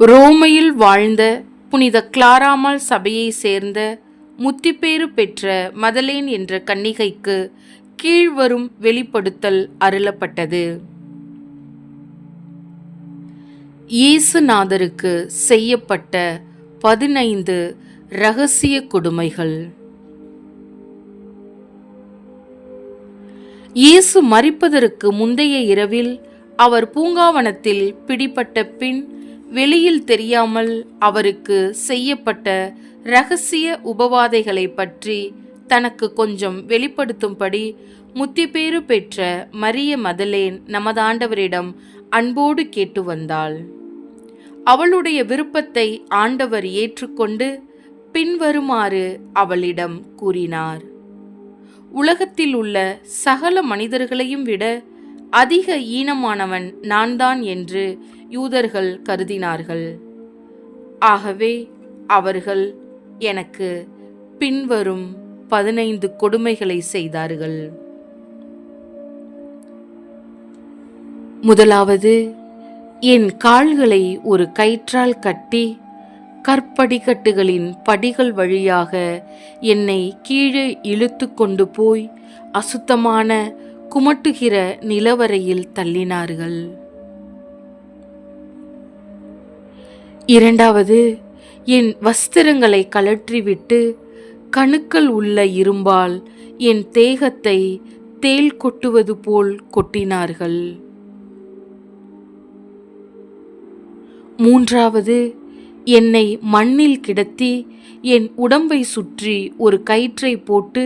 ரோமையில் வாழ்ந்த புனித கிளாராமால் சபையை சேர்ந்த முத்திப்பேறு பெற்ற மதலேன் என்ற கன்னிகைக்கு கீழ்வரும் வெளிப்படுத்தல் அருளப்பட்டது. இயேசுநாதருக்கு செய்யப்பட்ட 15 இரகசிய கொடுமைகள். இயேசு மரிப்பதற்கு முந்தைய இரவில் அவர் பூங்காவனத்தில் பிடிபட்ட பின் வெளியில் தெரியாமல் அவருக்கு செய்யப்பட்ட இரகசிய உபவாதைகளை பற்றி தனக்கு கொஞ்சம் வெளிப்படுத்தும்படி முத்திப்பேறு பெற்ற மரிய மதலேன் நமது ஆண்டவரிடம் அன்போடு கேட்டு வந்தாள். அவளுடைய விருப்பத்தை ஆண்டவர் ஏற்றுக்கொண்டு பின்வருமாறு அவளிடம் கூறினார். உலகத்தில் உள்ள சகல மனிதர்களையும் விட அதிக ஈனமானவன் நான்தான் என்று யூதர்கள் கருதினார்கள். ஆகவே அவர்கள் எனக்கு பின்வரும் 15 கொடுமைகளை செய்தார்கள். முதலாவது, என் கால்களை ஒரு கயிற்றால் கட்டி கற்படிக்கட்டுகளின் படிகள் வழியாக என்னை கீழே இழுத்து கொண்டு போய் அசுத்தமான குமட்டுகிற நிலவரையில் தள்ளினார்கள். இரண்டாவது, என் வஸ்திரங்களை கழற்றிவிட்டு கணுக்கள் உள்ள இரும்பால் என் தேகத்தை தேள் கொட்டுவது போல் கொட்டினார்கள். மூன்றாவது, என்னை மண்ணில் கிடத்தி என் உடம்பை சுற்றி ஒரு கயிற்றை போட்டு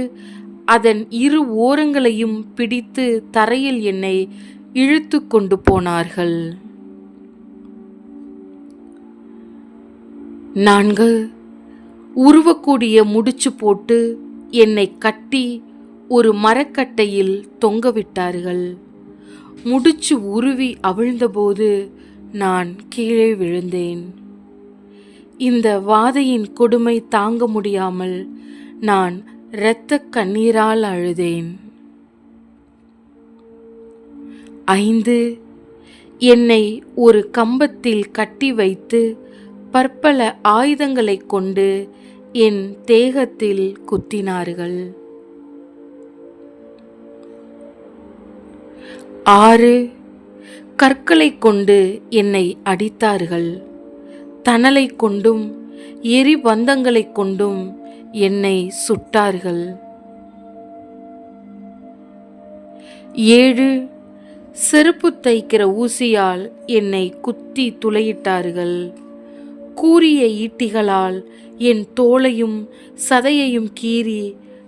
அதன் 2 ஓரங்களையும் பிடித்து தரையில் என்னை இழுத்து கொண்டு போனார்கள். 4, உருவக்கூடிய முடிச்சு போட்டு என்னை கட்டி ஒரு மரக்கட்டையில் தொங்கவிட்டார்கள். முடிச்சு உருவி அவிழ்ந்தபோது நான் கீழே விழுந்தேன். இந்த வாதையின் கொடுமை தாங்க முடியாமல் நான் இரத்த கண்ணீரால் அழுதேன். 5, என்னை ஒரு கம்பத்தில் கட்டி வைத்து பற்பல ஆயுதங்களை கொண்டு என் தேகத்தில் குத்தினார்கள். 6, கற்களை கொண்டு என்னை அடித்தார்கள். தணலை கொண்டும் எரிபந்தங்களை கொண்டும் என்னை சுட்டார்கள். 7, செருப்பு தைக்கிற ஊசியால் என்னை குத்தி துளையிட்டார்கள். கூரிய ஈட்டிகளால் என் தோலையும் சதையையும் கீறி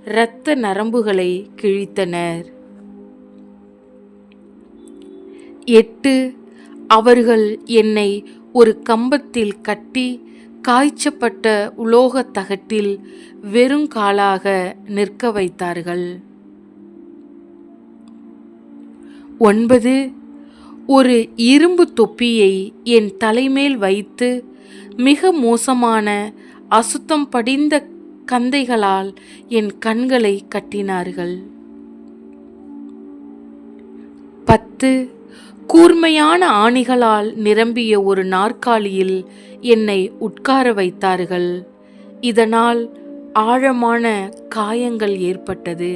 இரத்த நரம்புகளை கிழித்தனர். 8, அவர்கள் என்னை ஒரு கம்பத்தில் கட்டி காய்ச்சப்பட்ட உலோகத் தகட்டில் வெறுங்காலாக நிற்க வைத்தார்கள். 9, ஒரு இரும்பு தொப்பியை என் தலைமேல் வைத்து மிக மோசமான அசுத்தம் படிந்த கந்தைகளால் என் கண்களை கட்டினார்கள். 10, கூர்மையான ஆணிகளால் நிரம்பிய ஒரு நாற்காலியில் என்னை உட்கார வைத்தார்கள். இதனால் ஆழமான காயங்கள் ஏற்பட்டது.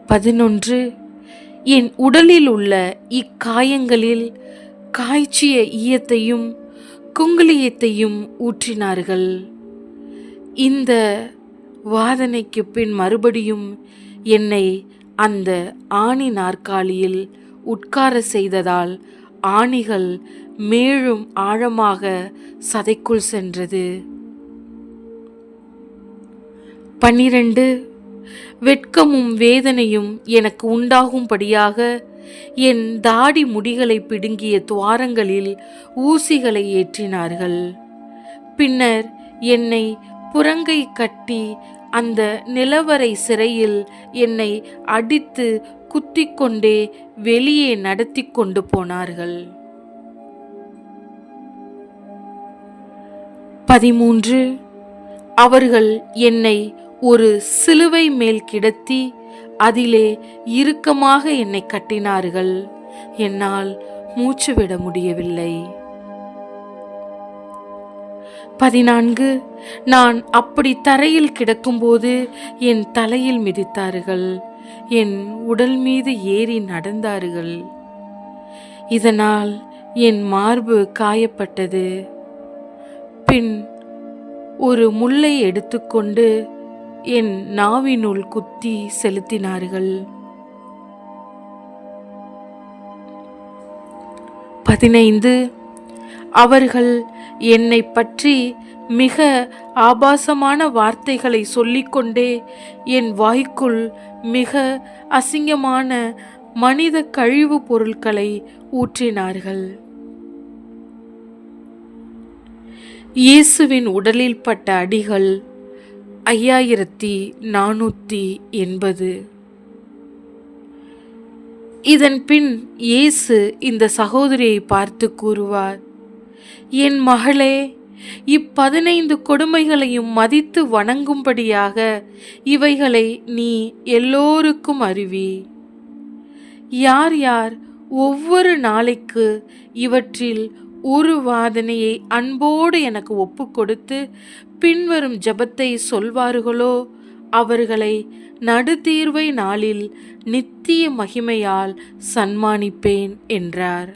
11, என் உடலில் உள்ள இக்காயங்களில் காய்ச்சிய ஈயத்தையும் குங்குலியத்தையும் ஊற்றினார்கள். இந்த வாதனைக்கு பின் மறுபடியும் என்னை அந்த ஆணி நாற்காலியில் உட்கார செய்ததால் ஆணிகள் மேலும் ஆழமாக சதைக்குள் சென்றது. 12, வெட்கமும் வேதனையும் எனக்கு உண்டாகும்படியாக என் தாடி முடிகளை பிடுங்கிய துவாரங்களில் ஊசிகளை ஏற்றினார்கள். பின்னர் என்னை புறங்கை கட்டி அந்த நிலவரை சிறையில் என்னை அடித்து குத்திக்கொண்டே வெளியே நடத்தி கொண்டு போனார்கள். 13, அவர்கள் என்னை ஒரு சிலுவை மேல் கிடத்தி அதிலே இறுக்கமாக என்னை கட்டினார்கள். என்னால் மூச்சு விட முடியவில்லை. 14 நான் அப்படி தரையில் கிடக்கும்போது என் தலையில் மிதித்தார்கள், என் உடல் மீது ஏறி நடந்தார்கள். இதனால் என் மார்பு காயப்பட்டது. பின் ஒரு முள்ளை எடுத்துக்கொண்டு என் நாவினுள் குத்தி செலுத்தினார்கள். 15 அவர்கள் என்னை பற்றி மிக ஆபாசமான வார்த்தைகளை சொல்லிக்கொண்டே என் வாய்க்குள் மிக அசிங்கமான மனித கழிவுப் பொருட்களை ஊற்றினார்கள். இயேசுவின் உடலில் பட்ட அடிகள் 5480. இதன் பின் இயேசு இந்த சகோதரியை பார்த்து கூறுவார், என் மகளே, 15 கொடுமைகளையும் மதித்து வணங்கும்படியாக இவைகளை நீ எல்லோருக்கும் அறிவி. யார் யார் ஒவ்வொரு நாளைக்கு இவற்றில் ஒரு வாதனையை அன்போடு எனக்கு ஒப்பு கொடுத்து பின்வரும் ஜெபத்தை சொல்வார்களோ அவர்களை நடுதீர்வை நாளில் நித்திய மகிமையால் சன்மானிப்பேன் என்றார்.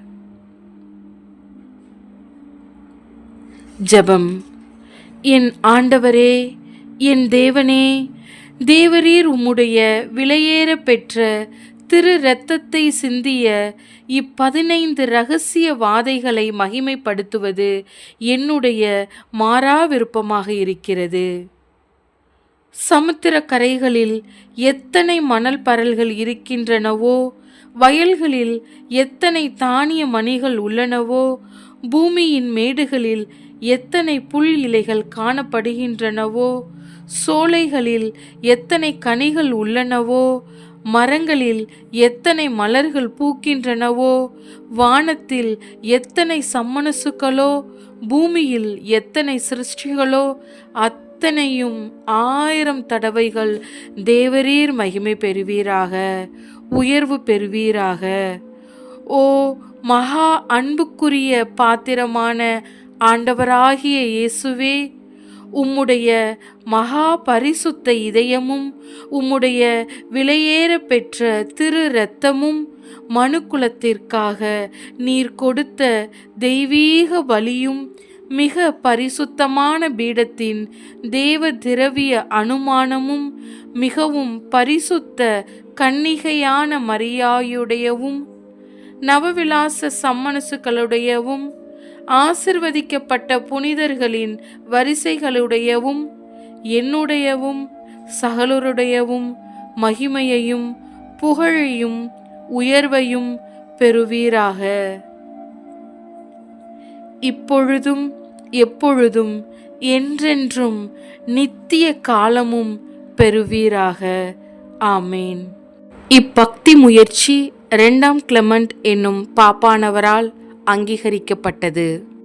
ஜெபம். என் ஆண்டவரே, என் தேவனே, தேவரீர் உம்முடைய விலையேற பெற்ற திரு இரத்தத்தை சிந்திய 15 இரகசிய வாதைகளை மகிமைப்படுத்துவது என்னுடைய மாறா விருப்பமாக இருக்கிறது. சமுத்திர கரைகளில் எத்தனை மணல் பரல்கள் இருக்கின்றனவோ, வயல்களில் எத்தனை தானிய மணிகள் உள்ளனவோ, பூமியின் மேடுகளில் எத்தனை புல் இலைகள் காணப்படுகின்றனவோ, சோலைகளில் எத்தனை கனிகள் உள்ளனவோ, மரங்களில் எத்தனை மலர்கள் பூக்கின்றனவோ, வானத்தில் எத்தனை சம்மனசுக்களோ, பூமியில் எத்தனை சிருஷ்டிகளோ அத்தனையும் 1000 தடவைகள் தேவரீர் மகிமை பெறுவீராக, உயர்வு பெறுவீராக. ஓ மகா அன்புக்குரிய பாத்திரமான ஆண்டவராகிய இயேசுவே, உம்முடைய மகா பரிசுத்த இதயமும் உம்முடைய விலையேற பெற்ற திரு இரத்தமும் மனுக்குலத்திற்காக நீர் கொடுத்த தெய்வீக பலியும் மிக பரிசுத்தமான பீடத்தின் தேவ திரவிய அனுமானமும் மிகவும் பரிசுத்த கன்னிகையான மரியாயுடையவும் நவவிலாச சம்மனசுகளுடையவும் ஆசிர்வதிக்கப்பட்ட புனிதர்களின் வரிசைகளுடையவும் என்னுடையவும் சகலருடையவும் மகிமையையும் புகழையும் உயர்வையும் பெறுவீராக. இப்பொழுதும் எப்பொழுதும் என்றென்றும் நித்திய காலமும் பெறுவீராக. ஆமேன். இப்பக்தி முயற்சி 2ஆம் கிளெமெண்ட் என்னும் பாப்பானவரால் அங்கீகரிக்கப்பட்டது.